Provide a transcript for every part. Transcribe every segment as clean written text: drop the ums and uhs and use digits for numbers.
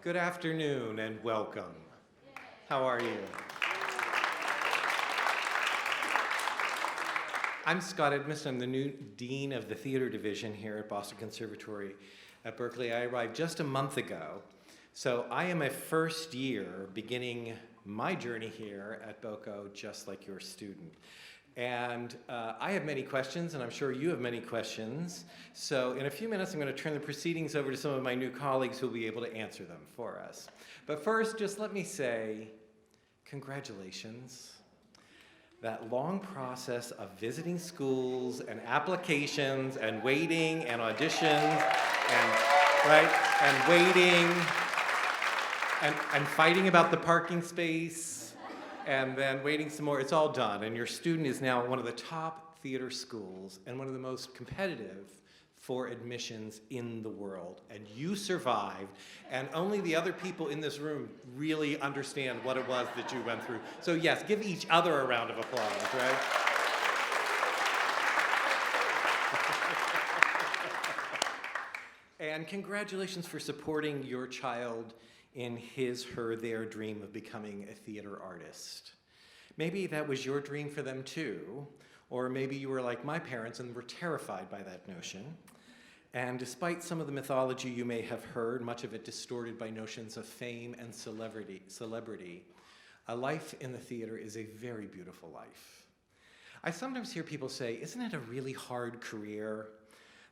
Good afternoon and welcome. How are you? I'm Scott Edmist. I'm the new Dean of the Theater Division here at Boston Conservatory at Berkeley. I arrived just a month ago, so I am a first year beginning my journey here at BOCO just like your student. And I have many questions, and I'm sure you have many questions. So in a few minutes, I'm going to turn the proceedings over to some of my new colleagues who will be able to answer them for us. But first, just let me say, congratulations. That long process of visiting schools and applications and waiting and auditions and waiting and fighting about the parking space and then waiting some more, it's all done. And your student is now one of the top theater schools and one of the most competitive for admissions in the world. And you survived, and only the other people in this room really understand what it was that you went through. So yes, give each other a round of applause, right? And congratulations for supporting your child in his, her, their dream of becoming a theater artist. Maybe that was your dream for them too, or maybe you were like my parents and were terrified by that notion. And despite some of the mythology you may have heard, much of it distorted by notions of fame and celebrity, a life in the theater is a very beautiful life. I sometimes hear people say, isn't it a really hard career?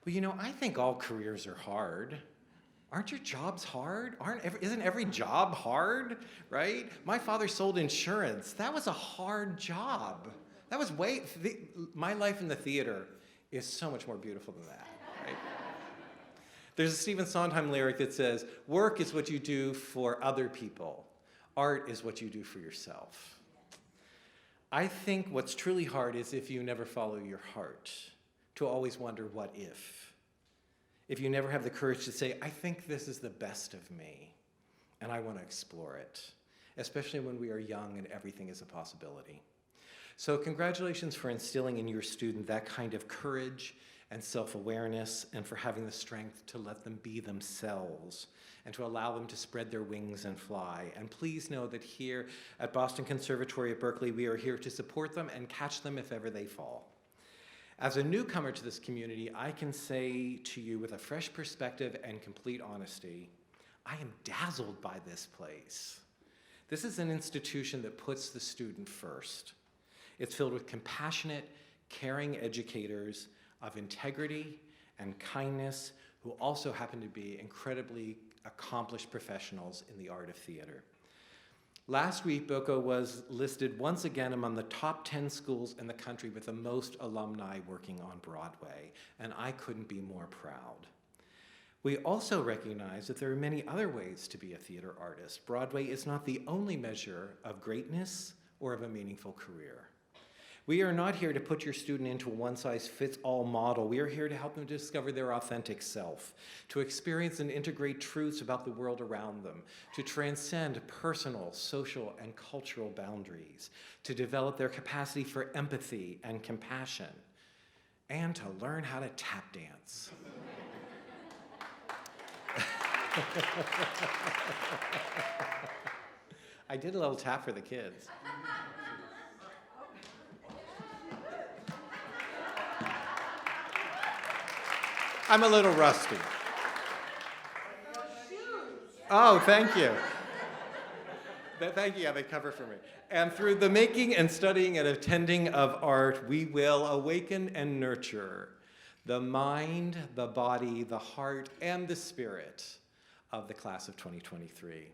Well, you know, I think all careers are hard. Aren't your jobs hard? Isn't every job hard, right? My father sold insurance. That was a hard job. That was my life in the theater is so much more beautiful than that, right? There's a Stephen Sondheim lyric that says, work is what you do for other people. Art is what you do for yourself. I think what's truly hard is if you never follow your heart, to always wonder what if. If you never have the courage to say, I think this is the best of me, and I want to explore it, especially when we are young and everything is a possibility. So congratulations for instilling in your student that kind of courage and self-awareness, and for having the strength to let them be themselves and to allow them to spread their wings and fly. And please know that here at Boston Conservatory at Berkeley, we are here to support them and catch them if ever they fall. As a newcomer to this community, I can say to you with a fresh perspective and complete honesty, I am dazzled by this place. This is an institution that puts the student first. It's filled with compassionate, caring educators of integrity and kindness who also happen to be incredibly accomplished professionals in the art of theater. Last week, BOCO was listed once again among the top 10 schools in the country with the most alumni working on Broadway, and I couldn't be more proud. We also recognize that there are many other ways to be a theater artist. Broadway is not the only measure of greatness or of a meaningful career. We are not here to put your student into a one-size-fits-all model. We are here to help them discover their authentic self, to experience and integrate truths about the world around them, to transcend personal, social, and cultural boundaries, to develop their capacity for empathy and compassion, and to learn how to tap dance. I did a little tap for the kids. I'm a little rusty. Oh, thank you. Thank you, yeah, they cover for me. And through the making and studying and attending of art, we will awaken and nurture the mind, the body, the heart, and the spirit of the class of 2023.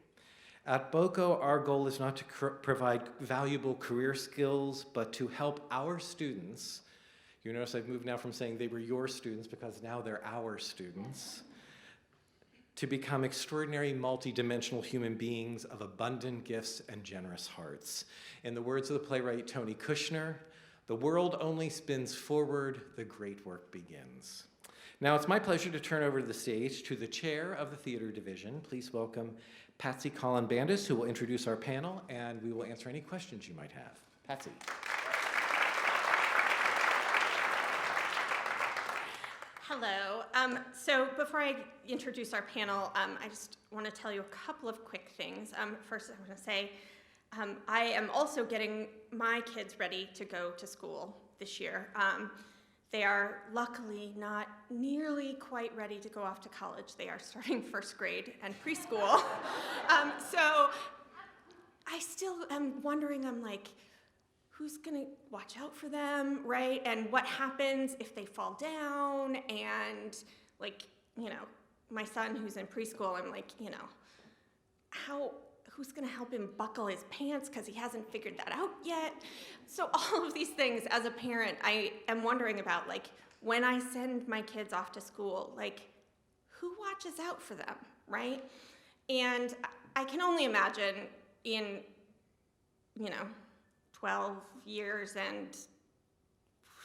At BOCO, our goal is not to provide valuable career skills, but to help our students. You notice I've moved now from saying they were your students because now they're our students, to become extraordinary multidimensional human beings of abundant gifts and generous hearts. In the words of the playwright Tony Kushner, the world only spins forward, the great work begins. Now it's my pleasure to turn over the stage to the chair of the theater division. Please welcome Patsy Collin-Bandis, who will introduce our panel, and we will answer any questions you might have. Patsy. Hello. So before I introduce our panel, I just want to tell you a couple of quick things. First, I'm going to say I am also getting my kids ready to go to school this year. They are luckily not nearly quite ready to go off to college. They are starting first grade and preschool. So I still am wondering, I'm like, who's gonna watch out for them, right? And what happens if they fall down? And like, you know, my son who's in preschool, I'm like, you know, who's gonna help him buckle his pants because he hasn't figured that out yet? So all of these things as a parent, I am wondering about, like, when I send my kids off to school, like, who watches out for them, right? And I can only imagine in, you know, 12 years and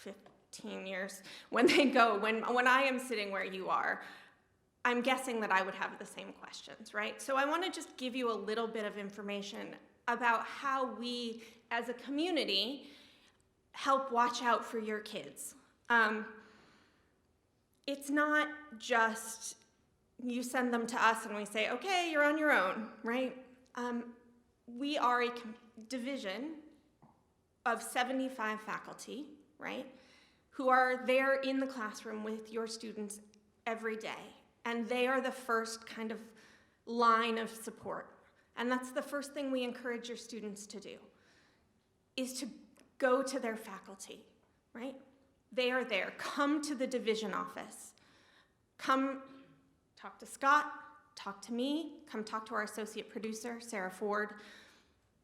15 years, when I am sitting where you are, I'm guessing that I would have the same questions, right? So I want to just give you a little bit of information about how we, as a community, help watch out for your kids. It's not just you send them to us and we say, okay, you're on your own, right? We are a division of 75 faculty, right, who are there in the classroom with your students every day. And they are the first kind of line of support. And that's the first thing we encourage your students to do, is to go to their faculty, right? They are there. Come to the division office. Come talk to Scott, talk to me, come talk to our associate producer, Sarah Ford.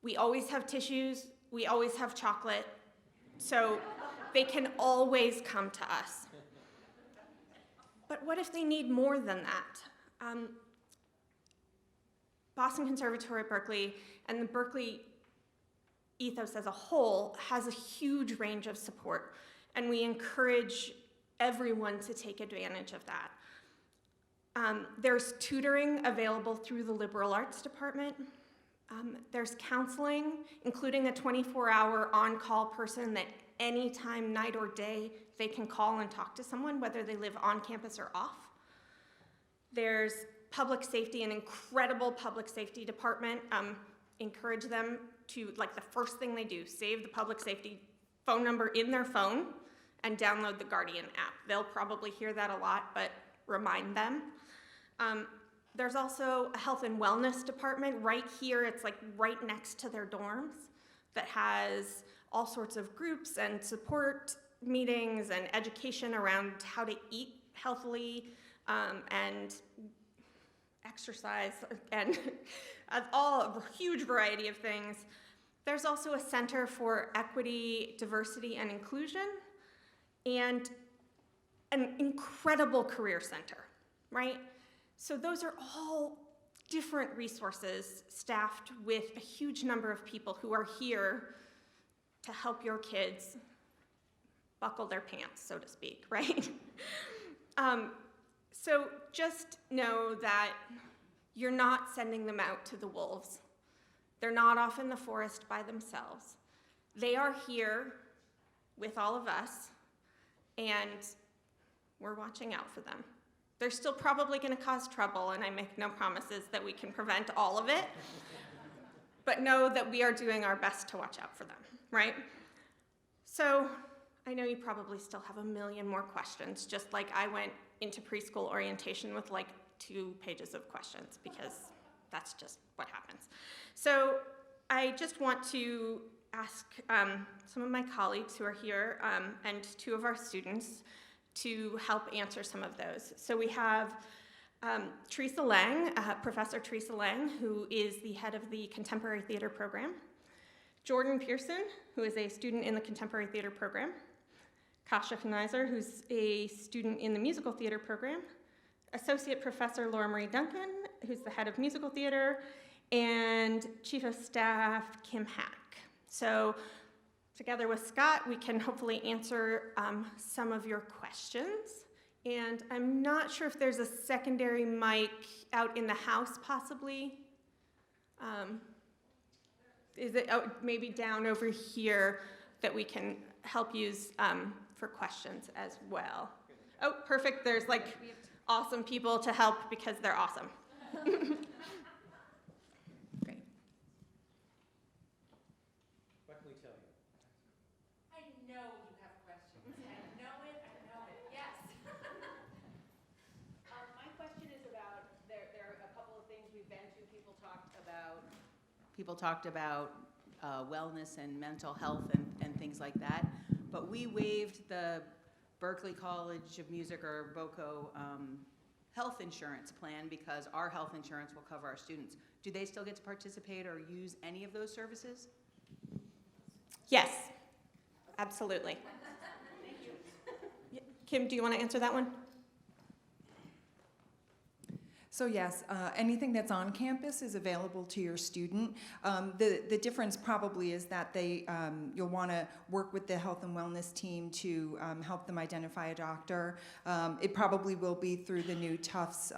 We always have tissues, we always have chocolate, so they can always come to us. But what if they need more than that? Boston Conservatory at Berklee and the Berklee ethos as a whole has a huge range of support, and we encourage everyone to take advantage of that. There's tutoring available through the liberal arts department. There's counseling, including a 24-hour on-call person that anytime, night or day, they can call and talk to someone, whether they live on campus or off. There's public safety, an incredible public safety department. Encourage them to, like, the first thing they do, save the public safety phone number in their phone and download the Guardian app. They'll probably hear that a lot, but remind them. There's also a health and wellness department right here. It's like right next to their dorms that has all sorts of groups and support meetings and education around how to eat healthily and exercise and a huge variety of things. There's also a Center for Equity, Diversity, and Inclusion, and an incredible career center, right? So those are all different resources staffed with a huge number of people who are here to help your kids buckle their pants, so to speak, right? So just know that you're not sending them out to the wolves. They're not off in the forest by themselves. They are here with all of us, and we're watching out for them. They're still probably going to cause trouble, and I make no promises that we can prevent all of it, but know that we are doing our best to watch out for them, right? So I know you probably still have a million more questions, just like I went into preschool orientation with like 2 pages of questions, because that's just what happens. So I just want to ask some of my colleagues who are here and 2 of our students to help answer some of those. So we have Teresa Lang, Professor Teresa Lang, who is the head of the Contemporary Theater Program. Jordan Pearson, who is a student in the Contemporary Theater Program. Kasha Kneiser, who's a student in the Musical Theater Program. Associate Professor Laura Marie Duncan, who's the head of Musical Theater. And Chief of Staff Kim Hack. So together with Scott, we can hopefully answer some of your questions. And I'm not sure if there's a secondary mic out in the house, possibly. Is it maybe down over here that we can help use for questions as well? Oh, perfect. There's like awesome people to help because they're awesome. Great. What can we tell you? I know you have questions. I know it, yes. My question is about, there are a couple of things we've been to, people talked about wellness and mental health and things like that, but we waived the Berklee College of Music, or BOCO, health insurance plan because our health insurance will cover our students. Do they still get to participate or use any of those services? Yes, absolutely. Kim, do you want to answer that one? So yes, anything that's on campus is available to your student. The difference probably is that you'll want to work with the health and wellness team to help them identify a doctor. It probably will be through the new Tufts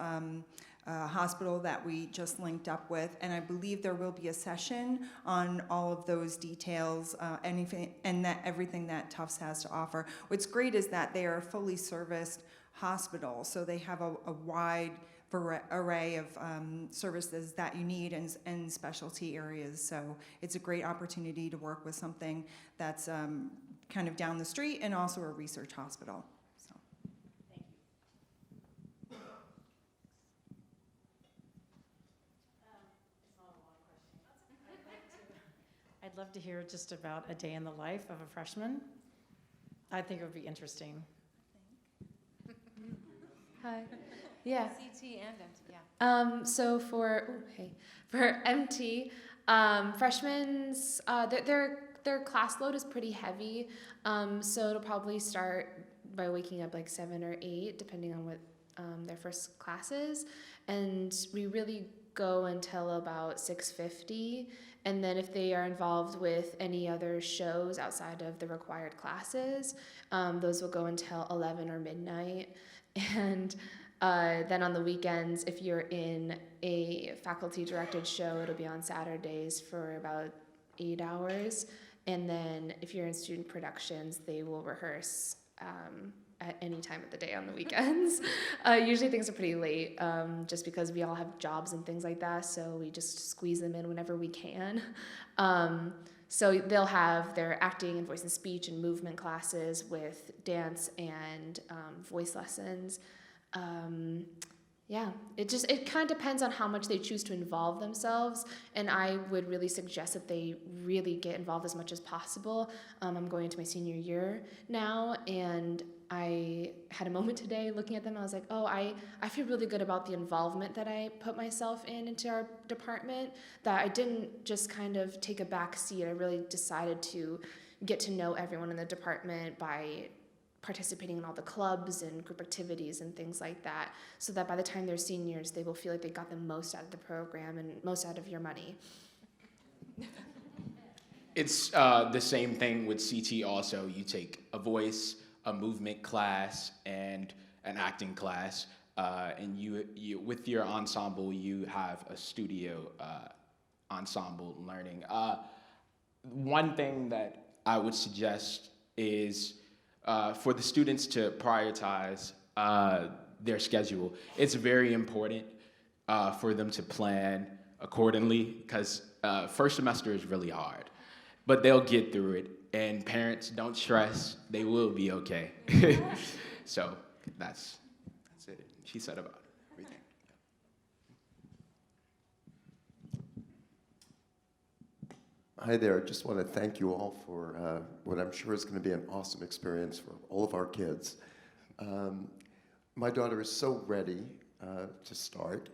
hospital that we just linked up with, and I believe there will be a session on all of those details, everything that Tufts has to offer. What's great is that they are a fully serviced hospital, so they have a wide array of services that you need and specialty areas. So it's a great opportunity to work with something that's kind of down the street and also a research hospital. So. Thank you. It's not a long question. I'd love to hear just about a day in the life of a freshman. I think it would be interesting. Hi. Yeah. CT and MT, yeah. So for MT, freshmen's their class load is pretty heavy. So it'll probably start by waking up like 7 or 8, depending on what their first class is, and we really go until about 6:50. And then if they are involved with any other shows outside of the required classes, those will go until 11 or midnight. And then on the weekends, if you're in a faculty-directed show, it'll be on Saturdays for about 8 hours. And then if you're in student productions, they will rehearse at any time of the day on the weekends. Usually things are pretty late, just because we all have jobs and things like that, so we just squeeze them in whenever we can. So they'll have their acting and voice and speech and movement classes with dance and voice lessons. Yeah, it kind of depends on how much they choose to involve themselves, and I would really suggest that they really get involved as much as possible. I'm going into my senior year now, and I had a moment today looking at them. I was like, oh, I feel really good about the involvement that I put myself into our department, that I didn't just kind of take a back seat. I really decided to get to know everyone in the department by participating in all the clubs and group activities and things like that, so that by the time they're seniors, they will feel like they got the most out of the program and most out of your money. It's the same thing with CT also. You take a voice, a movement class, and an acting class, and you with your ensemble, you have a studio ensemble learning. One thing that I would suggest is for the students to prioritize their schedule. It's very important for them to plan accordingly, because first semester is really hard, but they'll get through it. And parents, don't stress, they will be okay. So that's it. She said about everything. Hi there. Just want to thank you all for what I'm sure is going to be an awesome experience for all of our kids. My daughter is so ready to start,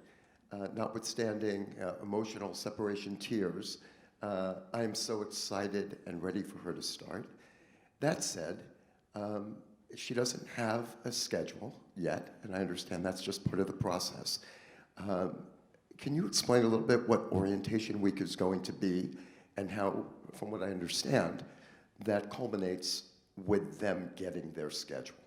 notwithstanding emotional separation tears. I am so excited and ready for her to start. That said, she doesn't have a schedule yet, and I understand that's just part of the process. Can you explain a little bit what orientation week is going to be, and how, from what I understand, that culminates with them getting their schedule?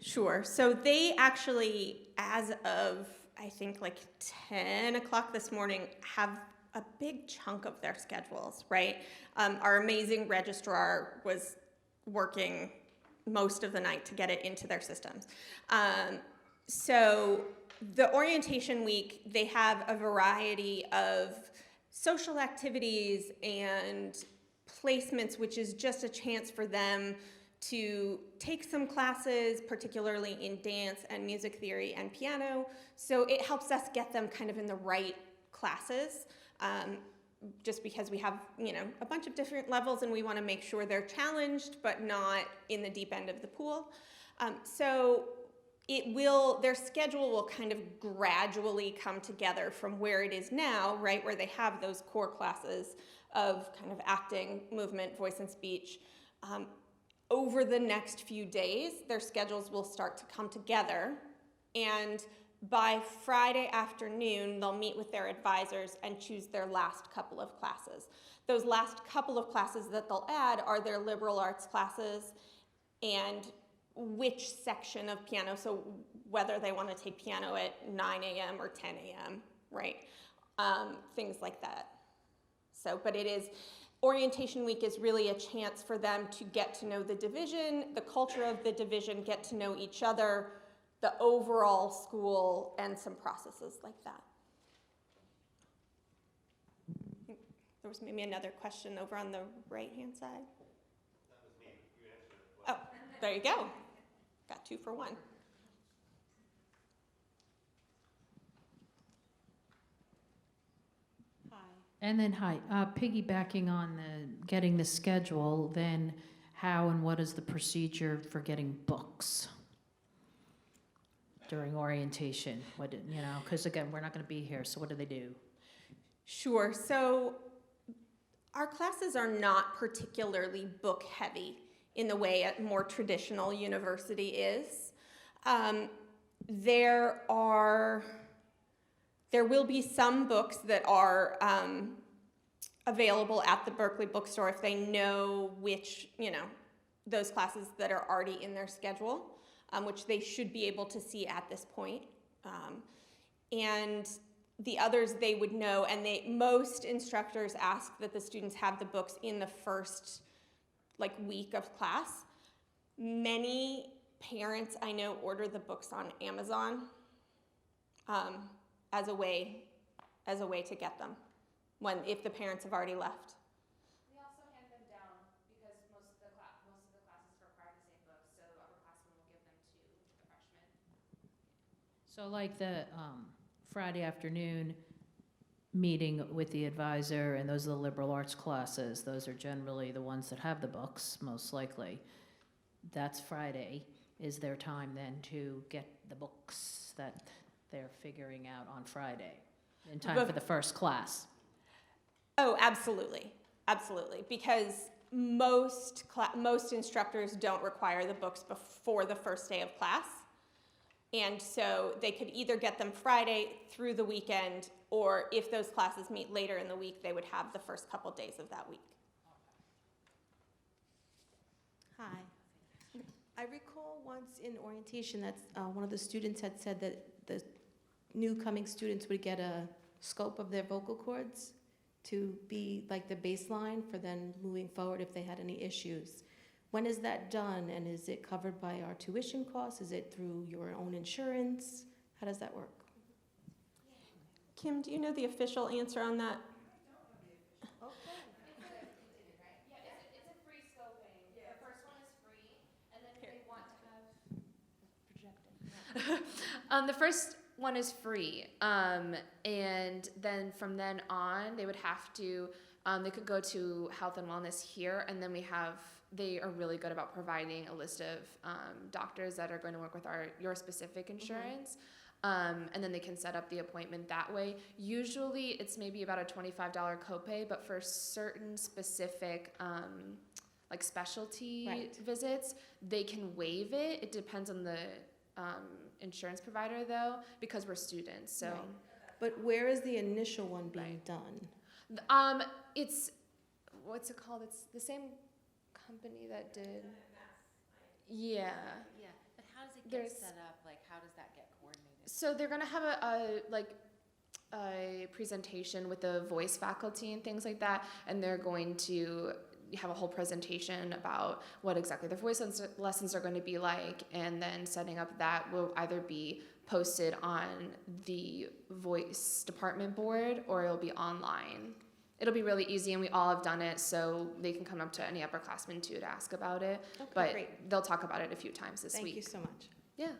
Sure. So they actually, as of, I think, like 10 o'clock this morning, have a big chunk of their schedules, right? Our amazing registrar was working most of the night to get it into their systems. So the orientation week, they have a variety of social activities and placements, which is just a chance for them to take some classes, particularly in dance and music theory and piano. So it helps us get them kind of in the right classes, just because we have, a bunch of different levels and we want to make sure they're challenged but not in the deep end of the pool. So their schedule will kind of gradually come together from where it is now, right, where they have those core classes of kind of acting, movement, voice and speech. Over the next few days, their schedules will start to come together, and by Friday afternoon, they'll meet with their advisors and choose their last couple of classes. Those last couple of classes that they'll add are their liberal arts classes and which section of piano, so whether they want to take piano at 9 a.m. or 10 a.m., right? Things like that. So, but orientation week is really a chance for them to get to know the division, the culture of the division, get to know each other, the overall school, and some processes like that. I think there was maybe another question over on the right-hand side. That was me. You answered it. Oh, there you go. Got 2 for 1. And then, piggybacking on getting the schedule, then how and what is the procedure for getting books during orientation? Because again, we're not going to be here, so what do they do? Sure. So our classes are not particularly book heavy in the way a more traditional university is. There will be some books that are available at the Berkeley bookstore if they know which, those classes that are already in their schedule, which they should be able to see at this point. And the others they would know, and most instructors ask that the students have the books in the first week of class. Many parents I know order the books on Amazon as a way to get them if the parents have already left. We also hand them down because most of the classes require the same books, so the upperclassmen will give them to the freshmen. So like the Friday afternoon meeting with the advisor, and those are the liberal arts classes, those are generally the ones that have the books, most likely. That's Friday. Is there time then to get the books that they're figuring out on Friday in time for the first class? Oh, absolutely. Absolutely. Because most instructors don't require the books before the first day of class. And so they could either get them Friday through the weekend, or if those classes meet later in the week, they would have the first couple days of that week. Hi. I recall once in orientation that one of the students had said that the new coming students would get a scope of their vocal cords to be like the baseline for then moving forward if they had any issues. When is that done, and is it covered by our tuition costs? Is it through your own insurance? How does that work? Kim, do you know the official answer on that? It's a free scoping. The first one is free, and then if they want to have projected. The first one is free, and then from then on, they would have to. They could go to Health and Wellness here, and then they are really good about providing a list of doctors that are going to work with your specific insurance. And then they can set up the appointment that way. Usually it's maybe about a $25 copay, but for certain specific specialty visits, they can waive it. It depends on the insurance provider though, because we're students. So, But where is the initial one being done? It's what's it called? It's the same company that did. Yeah. Yeah, but how does it get set up? How does that get coordinated? So they're gonna have a presentation with the voice faculty and things like that, and they're going to have a whole presentation about what exactly their voice lessons are going to be like, and then setting up that will either be posted on the voice department board or it'll be online. It'll be really easy, and we all have done it, so they can come up to any upperclassmen too to ask about it. Okay, But great. they'll talk about it a few times this Thank week. you so much. Yeah.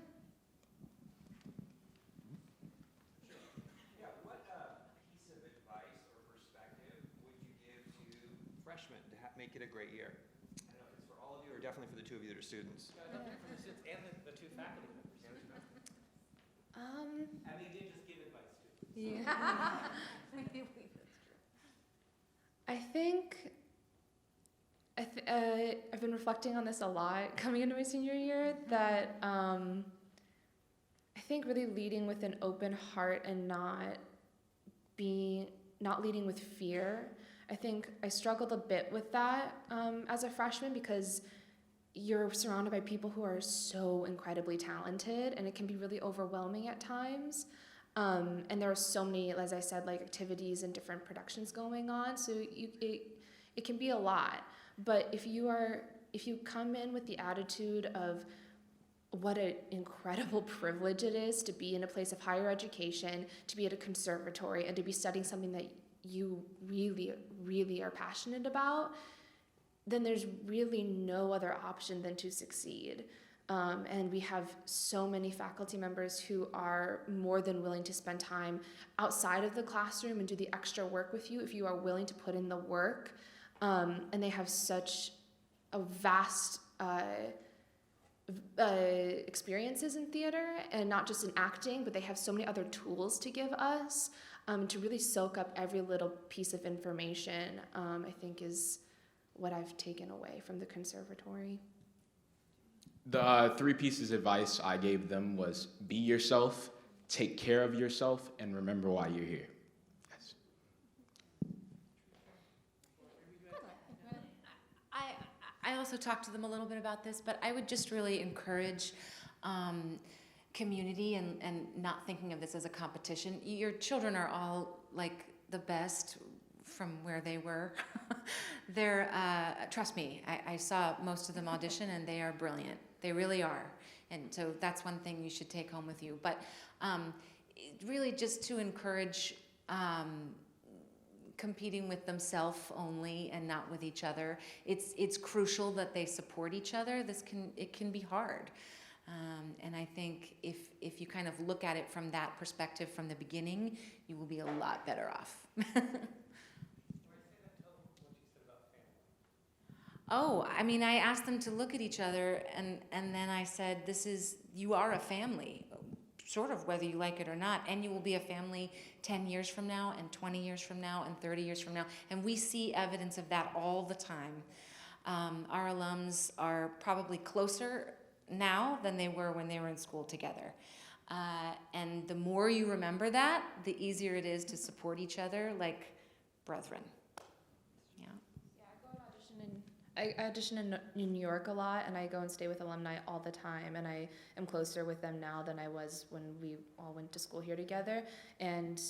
Yeah, what piece of advice or perspective would you give to freshmen to make it a great year? I don't know if it's for all of you or definitely for the two of you that are students. Definitely for the students and the two faculty members. And they did just give advice too. I think I've been reflecting on this a lot coming into my senior year, that I think really leading with an open heart and not leading with fear. I think I struggled a bit with that as a freshman, because you're surrounded by people who are so incredibly talented, and it can be really overwhelming at times. And there are so many, as I said, like activities and different productions going on, so it can be a lot. But if you come in with the attitude of what an incredible privilege it is to be in a place of higher education, to be at a conservatory, and to be studying something that you really, really are passionate about, then there's really no other option than to succeed. And we have so many faculty members who are more than willing to spend time outside of the classroom and do the extra work with you if you are willing to put in the work. And they have such a vast experiences in theater, and not just in acting, but they have so many other tools to give us to really soak up every little piece of information, I think is what I've taken away from the conservatory. The 3 pieces of advice I gave them was be yourself, take care of yourself, and remember why you're here. Yes. I also talked to them a little bit about this, but I would just really encourage community and not thinking of this as a competition. Your children are all like the best from where they were. They're, trust me, I saw most of them audition, and they are brilliant. They really are. And so that's one thing you should take home with you. But really just to encourage competing with themselves only and not with each other. It's crucial that they support each other. It can be hard. And I think if you kind of look at it from that perspective from the beginning, you will be a lot better off. Oh, I mean, I asked them to look at each other, and then I said, you are a family, sort of, whether you like it or not, and you will be a family 10 years from now, and 20 years from now, and 30 years from now, and we see evidence of that all the time. Our alums are probably closer now than they were when they were in school together. And the more you remember that, the easier it is to support each other like brethren. I audition in New York a lot, and I go and stay with alumni all the time, and I am closer with them now than I was when we all went to school here together. And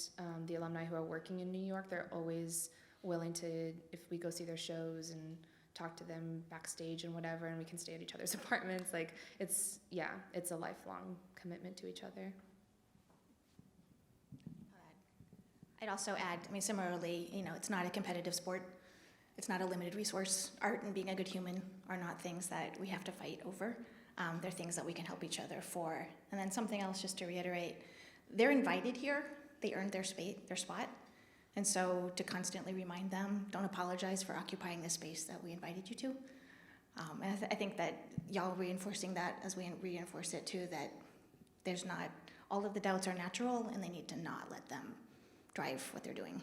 the alumni who are working in New York, they're always willing to, if we go see their shows and talk to them backstage and whatever, and we can stay at each other's apartments. Like, it's a lifelong commitment to each other. I'd also add, I mean, similarly, it's not a competitive sport. It's not a limited resource. Art and being a good human are not things that we have to fight over. They're things that we can help each other for. And then something else, just to reiterate, they're invited here. They earned their spot. And so to constantly remind them, don't apologize for occupying the space that we invited you to. And I think that y'all reinforcing that as we reinforce it too, that there's not, all of the doubts are natural, and they need to not let them drive what they're doing.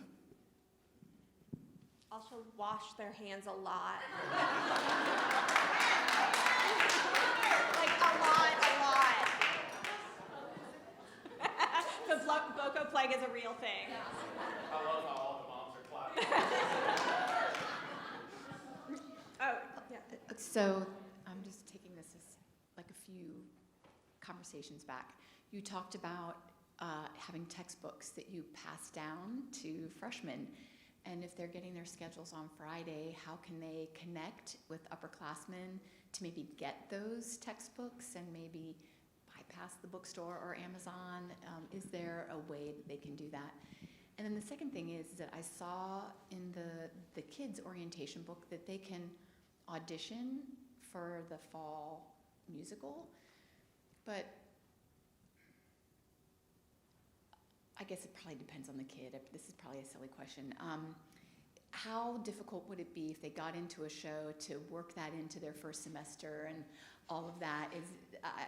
Also wash their hands a lot. Like a lot. Because Boko plague is a real thing. I love how all the moms are clapping. Oh, yeah. So I'm just taking this as like a few conversations back. You talked about having textbooks that you pass down to freshmen. And if they're getting their schedules on Friday, how can they connect with upperclassmen to maybe get those textbooks and maybe bypass the bookstore or Amazon? Is there a way that they can do that? And then the second thing is that I saw in the kids' orientation book that they can audition for the fall musical, but I guess it probably depends on the kid. This is probably a silly question. How difficult would it be if they got into a show to work that into their first semester and all of that? Is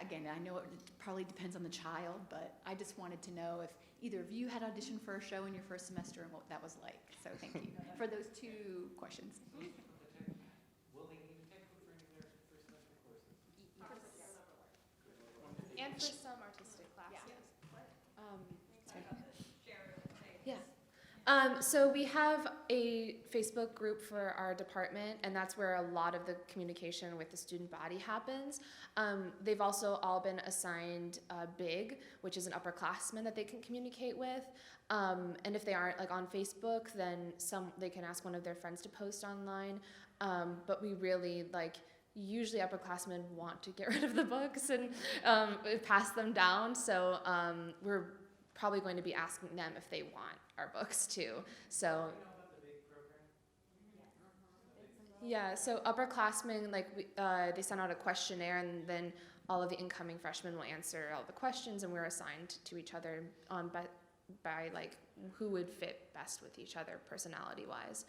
again, I know it probably depends on the child, but I just wanted to know if either of you had auditioned for a show in your first semester and what that was like. So thank you for those two questions. Will they need a textbook for any of their first semester courses? And for some artistic classes. Yeah. So we have a Facebook group for our department, and that's where a lot of the communication with the student body happens. They've also all been assigned BIG, which is an upperclassman that they can communicate with. And if they aren't like on Facebook, then they can ask one of their friends to post online. But we really usually upperclassmen want to get rid of the books and pass them down. So we're probably going to be asking them if they want our books too. So yeah, so upperclassmen, they send out a questionnaire, and then all of the incoming freshmen will answer all the questions, and we're assigned to each other by who would fit best with each other personality wise.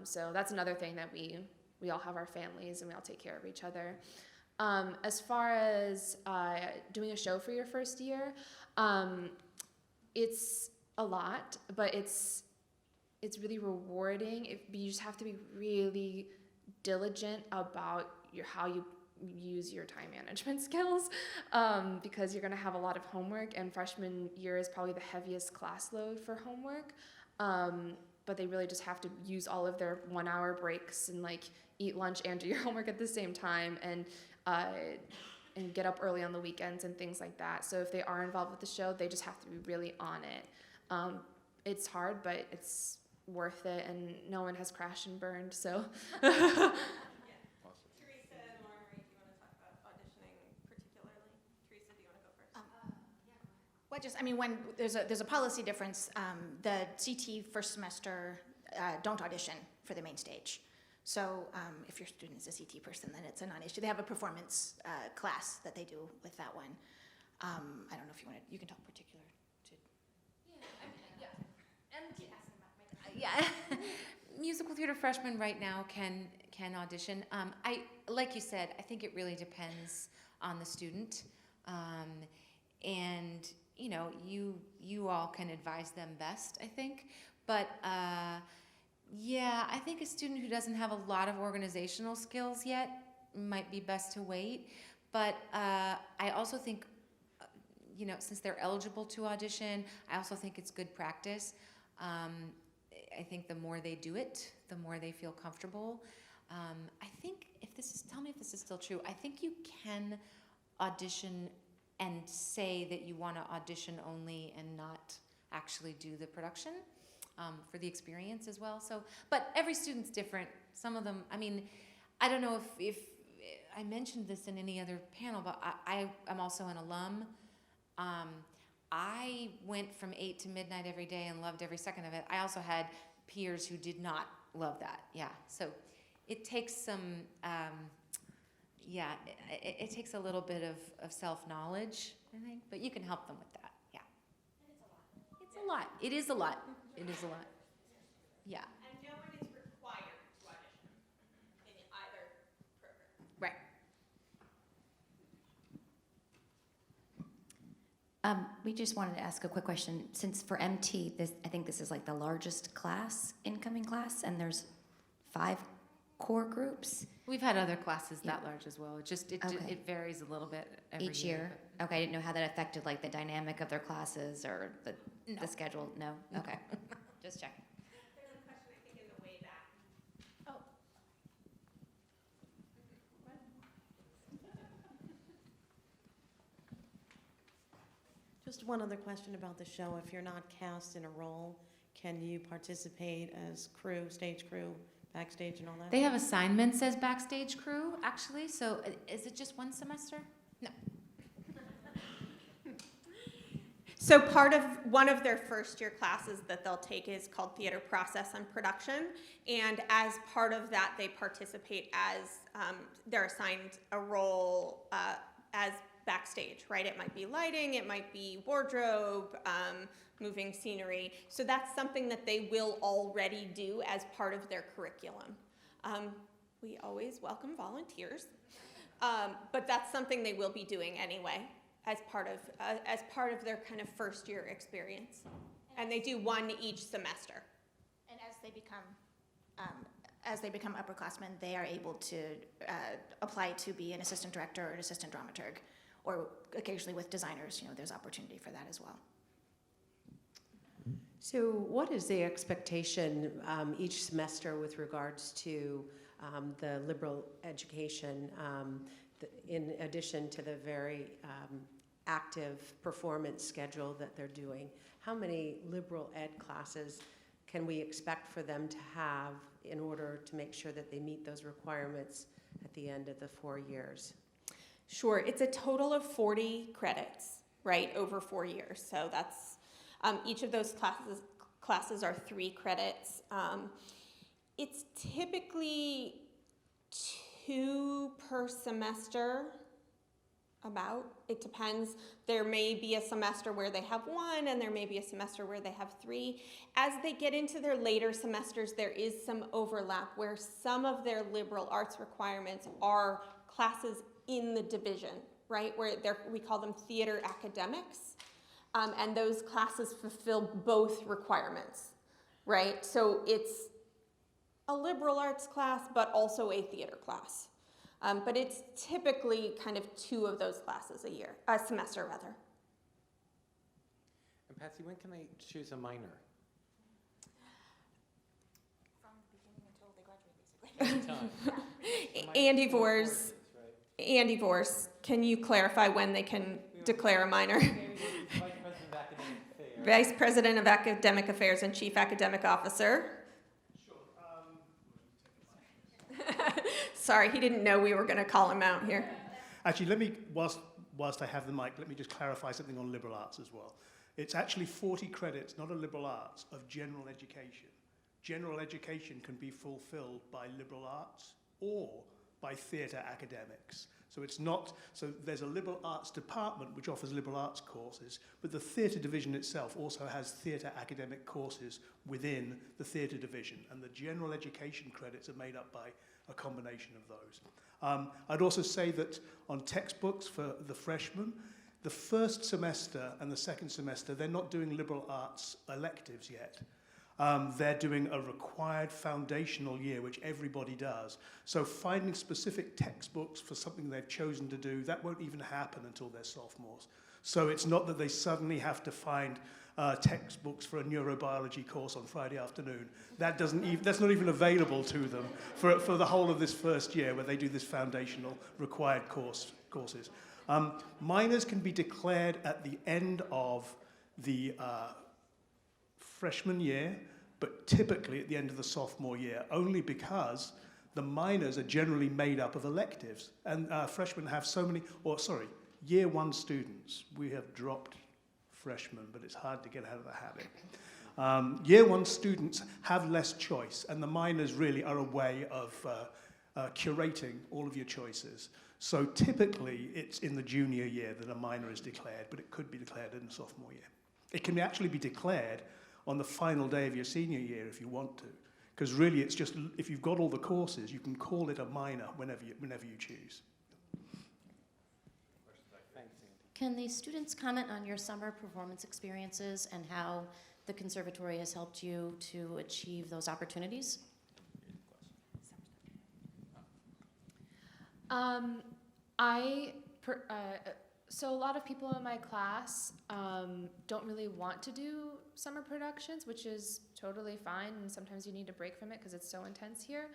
So that's another thing that we all have our families and we all take care of each other. As far as doing a show for your first year, it's a lot, but it's really rewarding. You just have to be really diligent about how you use your time management skills, because you're going to have a lot of homework, and freshman year is probably the heaviest class load for homework. But they really just have to use all of their 1 hour breaks and eat lunch and do your homework at the same time, and get up early on the weekends and things like that. So if they are involved with the show, they just have to be really on it. It's hard, but it's worth it, and no one has crashed and burned, so. Teresa and Laura Marie, do you want to talk about auditioning particularly? Teresa, do you want to go first? When there's a policy difference, the CT first semester don't audition for the main stage. So if your student is a CT person, then it's a non-issue. They have a performance class that they do with that one. I don't know if you can talk particular to. Yeah, musical theater freshmen right now can audition. Like you said, I think it really depends on the student, and you all can advise them best, I think. But yeah, I think a student who doesn't have a lot of organizational skills yet might be best to wait. But I also think, since they're eligible to audition, I also think it's good practice. I think the more they do it, the more they feel comfortable. I think tell me if this is still true, I think you can audition and say that you want to audition only and not actually do the production for the experience as well. So, but every student's different. Some of them, I don't know if I mentioned this in any other panel, but I'm also an alum. I went from 8 to midnight every day and loved every second of it. I also had peers who did not love that. Yeah, so it takes some, it takes a little bit of self-knowledge, I think, but you can help them with that. Yeah. And it's a lot. It is a lot. It is a lot. Yeah. And no one is required to audition in either program. Right. We just wanted to ask a quick question. Since for MT, I think this is the largest incoming class, and there's 5 core groups. We've had other classes that large as well. It varies a little bit every Each year. Okay, I didn't know how that affected the dynamic of their classes or the schedule. No. Okay. Just checking. There's a question, I think, in the way back. Oh. Just one other question about the show. If you're not cast in a role, can you participate as crew, stage crew, backstage and all that? They have assignments as backstage crew, actually, so is it just one semester? No. So one of their first year classes that they'll take is called Theater Process and Production. And as part of that, they participate as, they're assigned a role as backstage, right? It might be lighting, it might be wardrobe, moving scenery. So that's something that they will already do as part of their curriculum. We always welcome volunteers, but that's something they will be doing anyway as part of their kind of first year experience. And they do one each semester. And as they become upperclassmen, they are able to apply to be an assistant director or an assistant dramaturg, or occasionally with designers, there's opportunity for that as well. So what is the expectation each semester with regards to the liberal education, in addition to the very active performance schedule that they're doing? How many liberal ed classes can we expect for them to have in order to make sure that they meet those requirements at the end of the 4 years? Sure, it's a total of 40 credits, right, over 4 years. So that's, each of those classes are 3 credits. It's typically 2 per semester, it depends. There may be a semester where they have 1, and there may be a semester where they have 3. As they get into their later semesters, there is some overlap where some of their liberal arts requirements are classes in the division, right? Where we call them theater academics, and those classes fulfill both requirements, right? So it's a liberal arts class, but also a theater class. But it's typically kind of 2 of those classes a semester rather. And Patsy, when can they choose a minor? From the beginning until they graduate, basically. Andy Vorse, can you clarify when they can declare a minor? Vice President of Academic Affairs and Chief Academic Officer. Sorry, he didn't know we were going to call him out here. Actually, let me, whilst I have the mic, let me just clarify something on liberal arts as well. It's actually 40 credits, not a liberal arts, of general education. General education can be fulfilled by liberal arts or by theatre academics. So it's not, so there's a liberal arts department which offers liberal arts courses, but the theatre division itself also has theatre academic courses within the theatre division, and the general education credits are made up by a combination of those. I'd also say that on textbooks for the freshmen, the first semester and the second semester, they're not doing liberal arts electives yet. They're doing a required foundational year, which everybody does. So finding specific textbooks for something they've chosen to do, that won't even happen until they're sophomores. So it's not that they suddenly have to find textbooks for a neurobiology course on Friday afternoon. That's not even available to them for the whole of this first year where they do this foundational required courses. Minors can be declared at the end of the freshman year, but typically at the end of the sophomore year, only because the minors are generally made up of electives. And freshmen have year 1 students. We have dropped freshmen, but it's hard to get out of the habit. Year 1 students have less choice, and the minors really are a way of curating all of your choices. So typically, it's in the junior year that a minor is declared, but it could be declared in the sophomore year. It can actually be declared on the final day of your senior year if you want to, because really it's just, if you've got all the courses, you can call it a minor whenever you choose. Can the students comment on your summer performance experiences and how the conservatory has helped you to achieve those opportunities? So a lot of people in my class don't really want to do summer productions, which is totally fine, and sometimes you need a break from it because it's so intense here.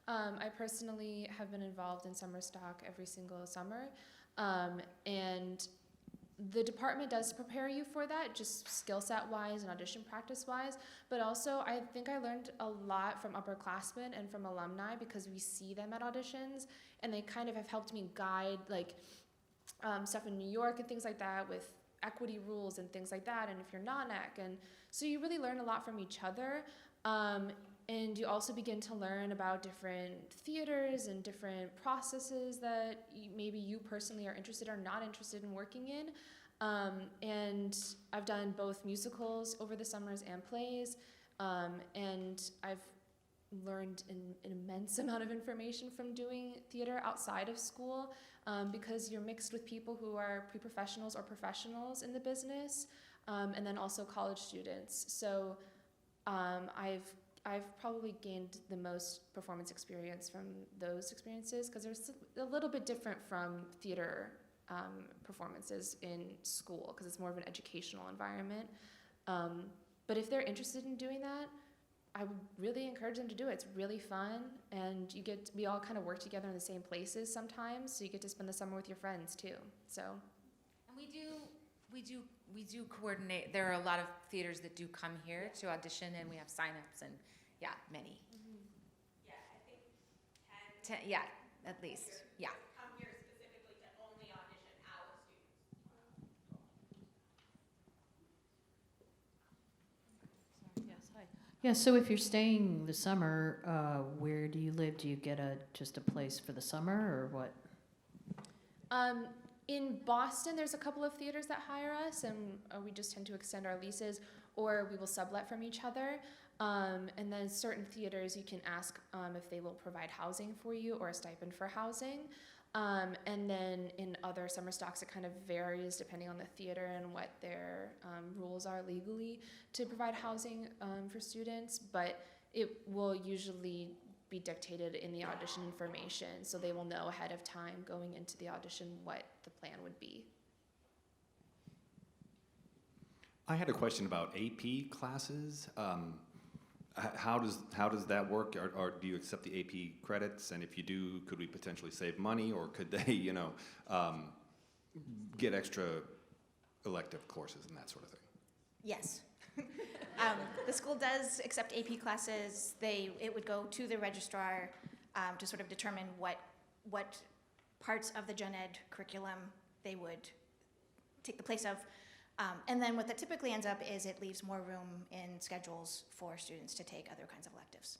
I personally have been involved in summer stock every single summer, and the department does prepare you for that, just skill set wise and audition practice wise. But also, I think I learned a lot from upperclassmen and from alumni because we see them at auditions, and they kind of have helped me guide like stuff in New York and things like that with equity rules and things like that. And if you're non-ec, and so you really learn a lot from each other. And you also begin to learn about different theaters and different processes that maybe you personally are interested or not interested in working in. And I've done both musicals over the summers and plays. And I've learned an immense amount of information from doing theater outside of school, because you're mixed with people who are pre-professionals or professionals in the business, and then also college students. So I've probably gained the most performance experience from those experiences because they're a little bit different from theater performances in school because it's more of an educational environment. But if they're interested in doing that, I would really encourage them to do it. It's really fun, and we all kind of work together in the same places sometimes, so you get to spend the summer with your friends too. So. And we do coordinate. There are a lot of theaters that do come here to audition, and we have signups, and yeah, many. Yeah, I think 10, yeah, at least. Yeah. come here specifically to only audition our students. Yes, hi. Yeah, so if you're staying the summer, where do you live? Do you get just a place for the summer, or what? In Boston, there's a couple of theaters that hire us, and we just tend to extend our leases, or we will sublet from each other. And then certain theaters, you can ask if they will provide housing for you or a stipend for housing. And then in other summer stocks, it kind of varies depending on the theater and what their rules are legally to provide housing for students. But it will usually be dictated in the audition information, so they will know ahead of time going into the audition what the plan would be. I had a question about AP classes. How does that work? Or do you accept the AP credits? And if you do, could we potentially save money, or could they, get extra elective courses and that sort of thing? Yes. The school does accept AP classes. It would go to the registrar to sort of determine what parts of the gen ed curriculum they would take the place of. And then what that typically ends up is it leaves more room in schedules for students to take other kinds of electives.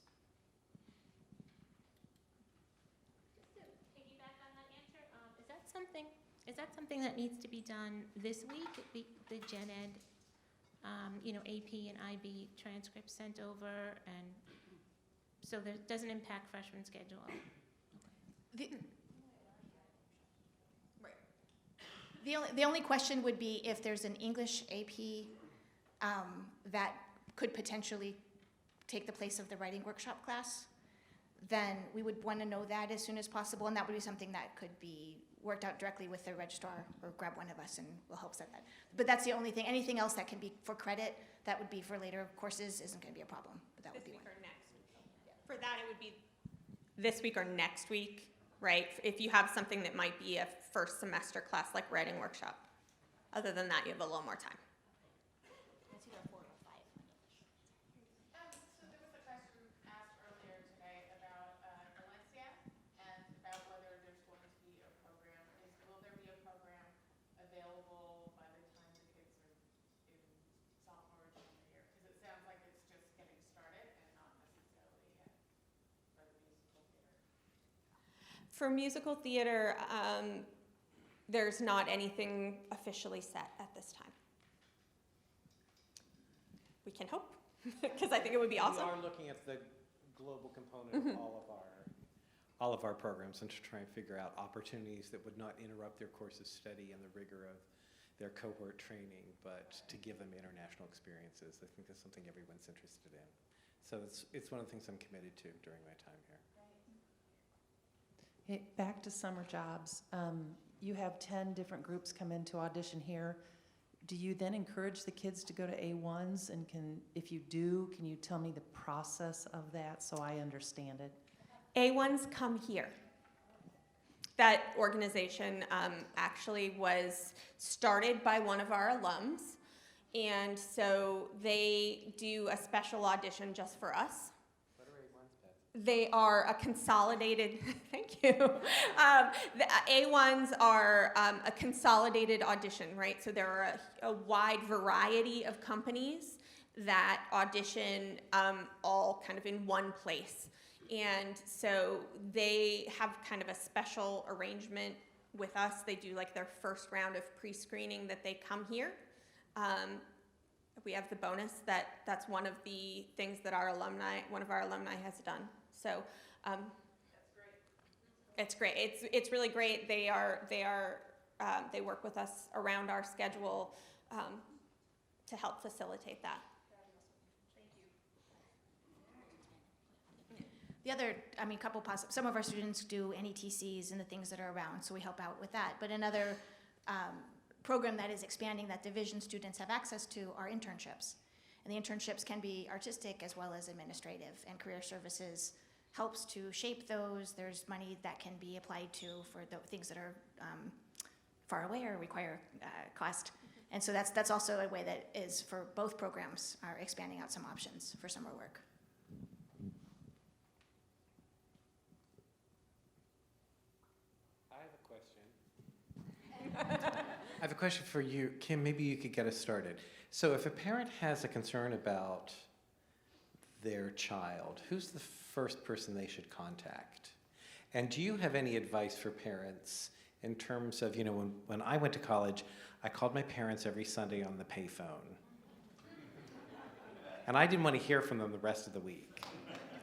Just to piggyback on that answer, is that something that needs to be done this week? The gen ed, AP and IB transcripts sent over, and so that doesn't impact freshman schedule. The only question would be if there's an English AP that could potentially take the place of the writing workshop class, then we would want to know that as soon as possible, and that would be something that could be worked out directly with the registrar, or grab one of us and we'll help set that. But that's the only thing. Anything else that can be for credit, that would be for later courses, isn't going to be a problem. But that would be one. Or next week. For that, it would be this week or next week, right? If you have something that might be a first semester class like writing workshop. Other than that, you have a little more time. That's either 4 or 5. So there was a question asked earlier today about Valencia and about whether there's going to be a program. Will there be a program available by the time the kids are in sophomore or junior year? Because it sounds like it's just getting started and not necessarily yet for the musical theater. For musical theater, there's not anything officially set at this time. We can hope, because I think it would be awesome. We are looking at the global component of all of our programs, and to try and figure out opportunities that would not interrupt their course of study and the rigor of their cohort training, but to give them international experiences. I think that's something everyone's interested in. So it's one of the things I'm committed to during my time here. Hey, back to summer jobs. You have 10 different groups come in to audition here. Do you then encourage the kids to go to A1s? And if you do, can you tell me the process of that so I understand it? A1s come here. That organization actually was started by one of our alums, and so they do a special audition just for us. They are a consolidated, thank you. The A1s are a consolidated audition, right? So there are a wide variety of companies that audition all kind of in one place. And so they have kind of a special arrangement with us. They do like their first round of pre-screening that they come here. We have the bonus that that's one of the things that one of our alumni has done. So it's great. It's really great. They work with us around our schedule to help facilitate that. The other, some of our students do NETCs and the things that are around, so we help out with that. But another program that is expanding that division students have access to are internships. And the internships can be artistic as well as administrative, and career services helps to shape those. There's money that can be applied to for the things that are far away or require cost. And so that's also a way that is for both programs are expanding out some options for summer work. I have a question for you. Kim, maybe you could get us started. So if a parent has a concern about their child, who's the first person they should contact? And do you have any advice for parents in terms of, when I went to college, I called my parents every Sunday on the payphone. And I didn't want to hear from them the rest of the week,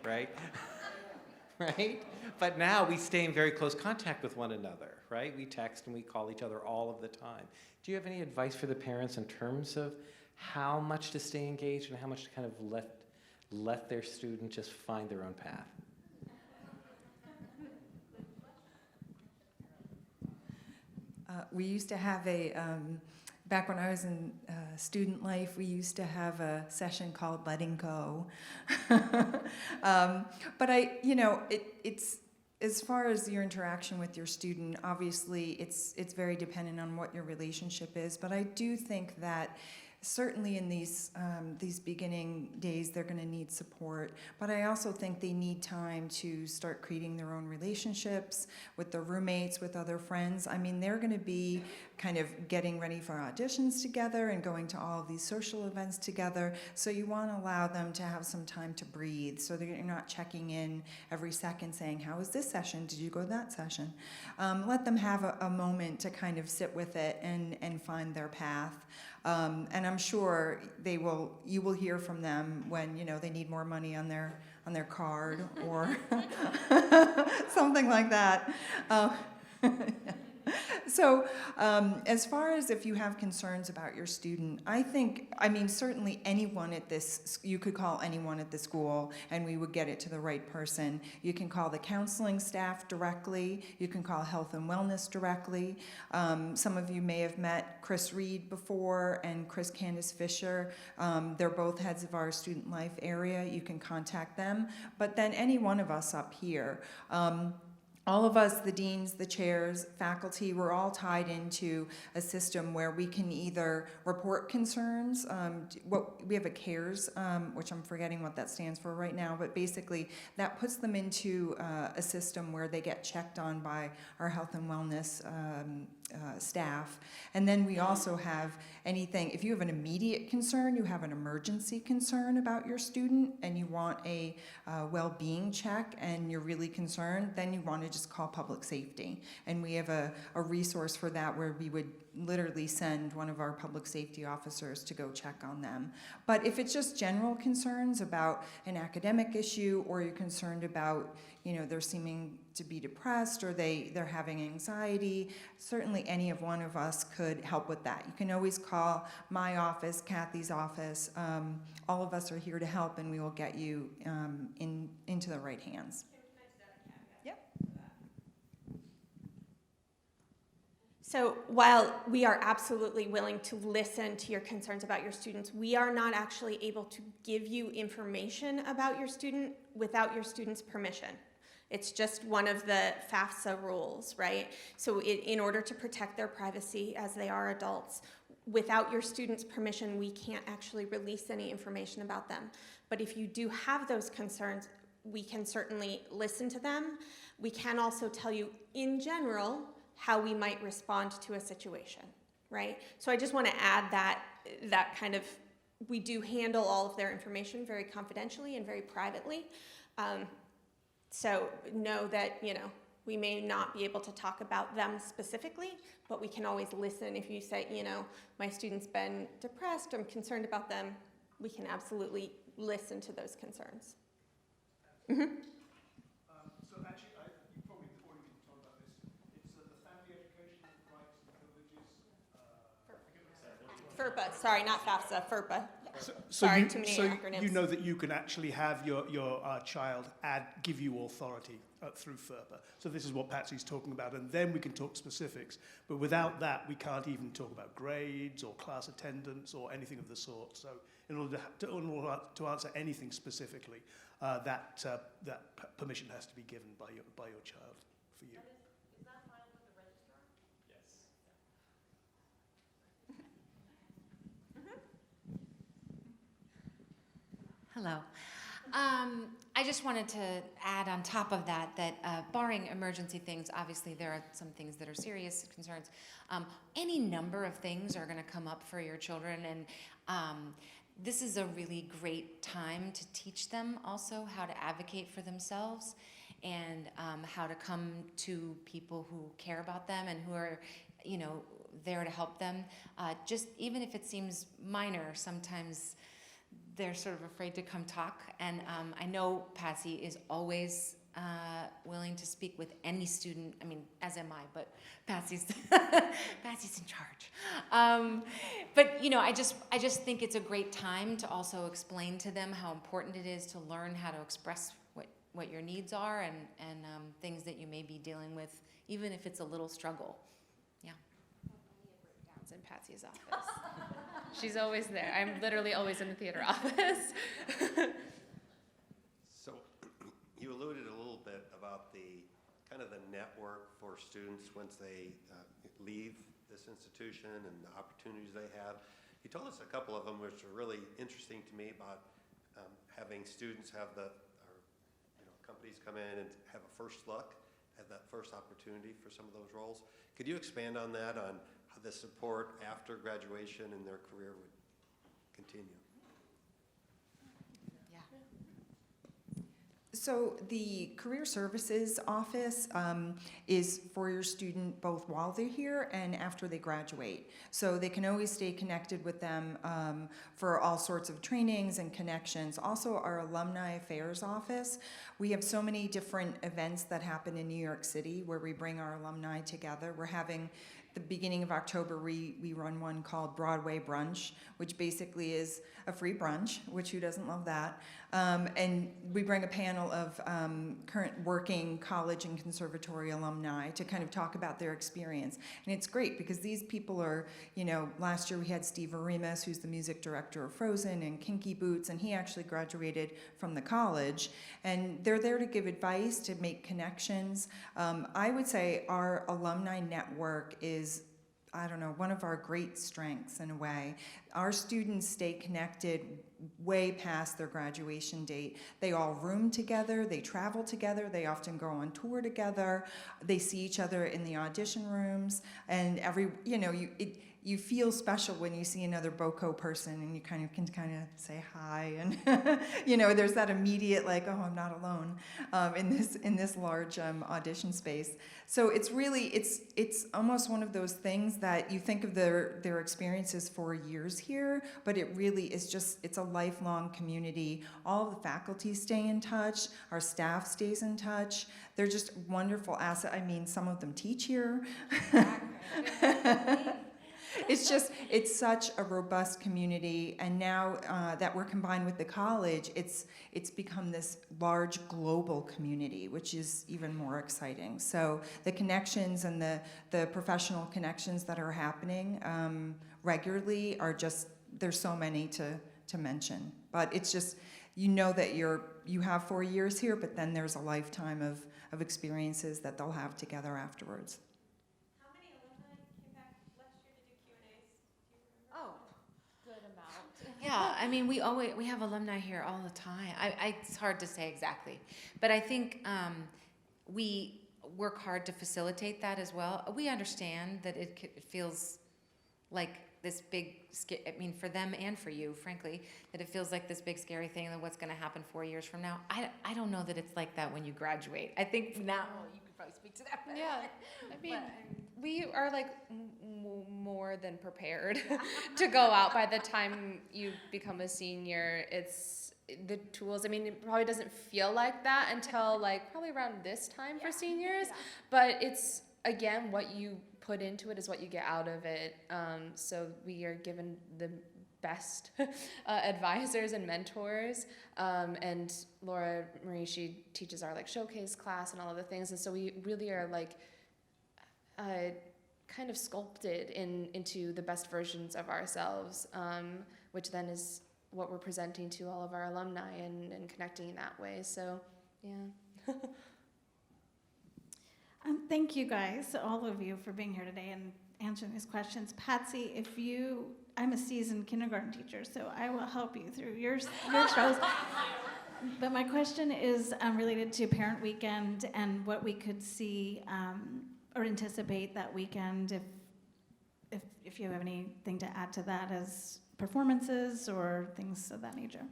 right? Right? But now we stay in very close contact with one another, right? We text and we call each other all of the time. Do you have any advice for the parents in terms of how much to stay engaged and how much to kind of let their student just find their own path? We used to have back when I was in student life, we used to have a session called Letting Go. But it's as far as your interaction with your student, obviously it's very dependent on what your relationship is. But I do think that certainly in these beginning days, they're going to need support. But I also think they need time to start creating their own relationships with their roommates, with other friends. I mean, they're going to be kind of getting ready for auditions together and going to all of these social events together. So you want to allow them to have some time to breathe so that you're not checking in every second saying, how was this session? Did you go to that session? Let them have a moment to kind of sit with it and find their path. And I'm sure you will hear from them when they need more money on their card or something like that. So as far as if you have concerns about your student, certainly anyone you could call anyone at the school and we would get it to the right person. You can call the counseling staff directly. You can call health and wellness directly. Some of you may have met Chris Reed before and Chris Candace Fisher. They're both heads of our student life area. You can contact them. But then any one of us up here. All of us, the deans, the chairs, faculty, we're all tied into a system where we can either report concerns. We have a CARES, which I'm forgetting what that stands for right now, but basically that puts them into a system where they get checked on by our health and wellness staff. And then we also have anything, if you have an immediate concern, you have an emergency concern about your student and you want a well-being check and you're really concerned, then you want to just call public safety. And we have a resource for that where we would literally send one of our public safety officers to go check on them. But if it's just general concerns about an academic issue or you're concerned about, they're seeming to be depressed or they're having anxiety, certainly any of one of us could help with that. You can always call my office, Kathy's office. All of us are here to help and we will get you into the right hands. So while we are absolutely willing to listen to your concerns about your students, we are not actually able to give you information about your student without your student's permission. It's just one of the FAFSA rules, right? So in order to protect their privacy as they are adults, without your student's permission, we can't actually release any information about them. But if you do have those concerns, we can certainly listen to them. We can also tell you, in general, how we might respond to a situation, right? So I just want to add that kind of, we do handle all of their information very confidentially and very privately. So know that, we may not be able to talk about them specifically, but we can always listen. If you say, my student's been depressed, I'm concerned about them, we can absolutely listen to those concerns. So actually, you probably already been told about this. It's the Family Education Rights and Privileges. FERPA, sorry, not FAFSA, FERPA. So Sorry, too many acronyms. You know that you can actually have your child give you authority through FERPA. So this is what Patsy's talking about, and then we can talk specifics. But without that, we can't even talk about grades or class attendance or anything of the sort. So in order to answer anything specifically, that permission has to be given by your child for you. Is that filed with the registrar? Yes. Hello. I just wanted to add on top of that, barring emergency things, obviously there are some things that are serious concerns. Any number of things are going to come up for your children, and this is a really great time to teach them also how to advocate for themselves and how to come to people who care about them and who are, there to help them. Just even if it seems minor, sometimes they're sort of afraid to come talk. And I know Patsy is always willing to speak with any student. I mean, as am I, but Patsy's Patsy's in charge. But I just think it's a great time to also explain to them how important it is to learn how to express what your needs are and things that you may be dealing with, even if it's a little struggle. Yeah. Breakdowns in Patsy's office. She's always there. I'm literally always in the theater office. So you alluded a little bit about the kind of the network for students once they leave this institution and the opportunities they have. You told us a couple of them which are really interesting to me about having students have companies come in and have a first look at that first opportunity for some of those roles. Could you expand on that, on how the support after graduation and their career would continue? So the Career Services Office is for your student both while they're here and after they graduate. So they can always stay connected with them for all sorts of trainings and connections. Also, our Alumni Affairs Office, we have so many different events that happen in New York City where we bring our alumni together. We're having the beginning of October, we run one called Broadway Brunch, which basically is a free brunch, which who doesn't love that? And we bring a panel of current working college and conservatory alumni to kind of talk about their experience. And it's great because these people are, last year we had Steve Arimas, who's the music director of Frozen and Kinky Boots, and he actually graduated from the college. And they're there to give advice, to make connections. I would say our alumni network is, one of our great strengths in a way. Our students stay connected way past their graduation date. They all room together, they travel together, they often go on tour together, they see each other in the audition rooms, and you feel special when you see another BOCO person and you can say hi, and there's that immediate I'm not alone in this large audition space. So it's really it's almost one of those things that you think of their experiences for years here, but it really is it's a lifelong community. All of the faculty stay in touch, our staff stays in touch. They're just wonderful asset. I mean, some of them teach here. It's such a robust community, and now that we're combined with the college, it's become this large global community, which is even more exciting. So the connections and the professional connections that are happening regularly are there's so many to mention. But it's just, you know that you have 4 years here, but then there's a lifetime of experiences that they'll have together afterwards. How many alumni came back last year to do Q&As? Oh, good amount. Yeah, I mean, we have alumni here all the time. It's hard to say exactly, but I think we work hard to facilitate that as well. We understand that it feels like this big, I mean, for them and for you, frankly, that it feels like this big scary thing and what's going to happen 4 years from now. I don't know that it's like that when you graduate. I think now you could probably speak to that better. Yeah, I mean, we are like more than prepared to go out by the time you become a senior. It's the tools. I mean, it probably doesn't feel like that until like probably around this time for seniors, but it's, again, what you put into it is what you get out of it. So we are given the best advisors and mentors. And Laura Marie, she teaches our like showcase class and all of the things. And so we really are like kind of sculpted into the best versions of ourselves, which then is what we're presenting to all of our alumni and connecting in that way. So, yeah. Thank you guys, all of you, for being here today and answering these questions. Patsy, I'm a seasoned kindergarten teacher, so I will help you through your shows. But my question is related to Parent Weekend and what we could see or anticipate that weekend, if you have anything to add to that as performances or things of that nature.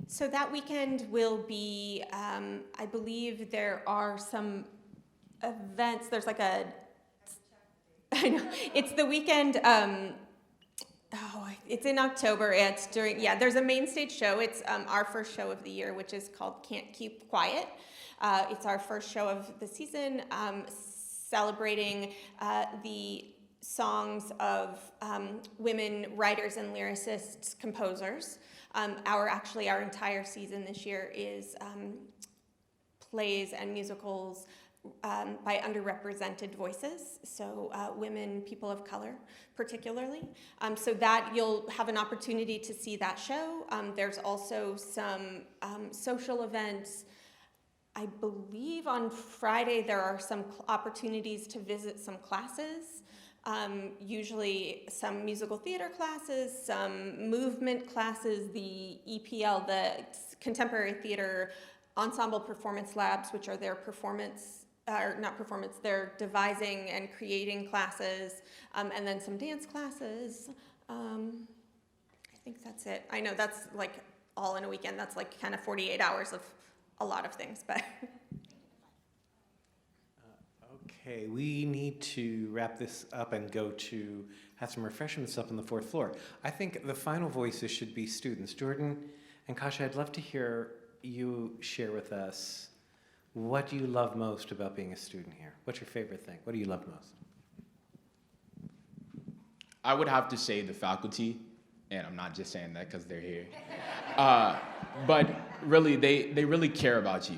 So that weekend will be, I believe there are some events. There's like I know, it's the weekend, it's in October. It's there's a main stage show. It's our first show of the year, which is called Can't Keep Quiet. It's our first show of the season, celebrating the songs of women writers and lyricists, composers. Our entire season this year is plays and musicals by underrepresented voices, so women, people of color particularly. So that you'll have an opportunity to see that show. There's also some social events. I believe on Friday there are some opportunities to visit some classes. Usually some musical theater classes, some movement classes, the EPL, the Contemporary Theater Ensemble Performance Labs, which are their they're devising and creating classes, and then some dance classes. I think that's it. I know that's like all in a weekend. That's like kind of 48 hours of a lot of things, but. Okay, we need to wrap this up and go to have some refreshments up on the 4th floor. I think the final voices should be students. Jordan and Kasha, I'd love to hear you share with us, what do you love most about being a student here? What's your favorite thing? What do you love most? I would have to say the faculty, and I'm not just saying that because they're here. But really, they really care about you.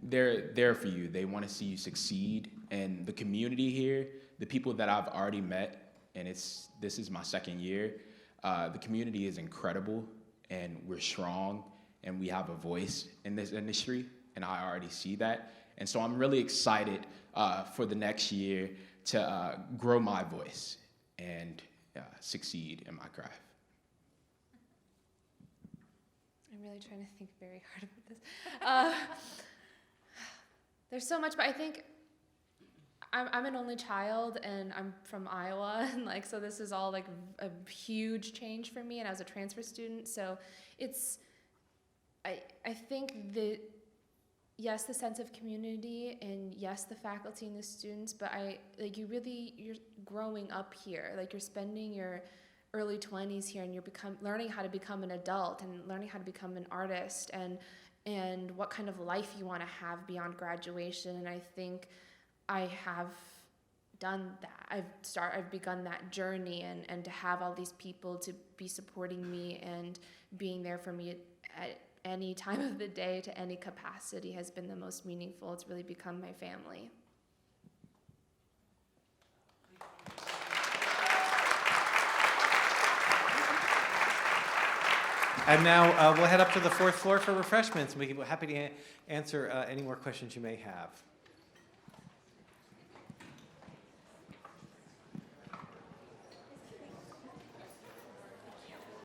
They're there for you. They want to see you succeed. And the community here, the people that I've already met, and this is my 2nd year, the community is incredible, and we're strong, and we have a voice in this industry, and I already see that. And so I'm really excited for the next year to grow my voice and succeed in my craft. I'm really trying to think very hard about this. There's so much, but I think I'm an only child, and I'm from Iowa, and like, so this is all like a huge change for me, and I was a transfer student, so it's, I think that, yes, the sense of community, and yes, the faculty and the students, but you're growing up here, like you're spending your early 20s here, and you're learning how to become an adult, and learning how to become an artist, and what kind of life you want to have beyond graduation, and I think I have done that. I've begun that journey, and to have all these people to be supporting me and being there for me at any time of the day to any capacity has been the most meaningful. It's really become my family. And now we'll head up to the fourth floor for refreshments. We'll be happy to answer any more questions you may have.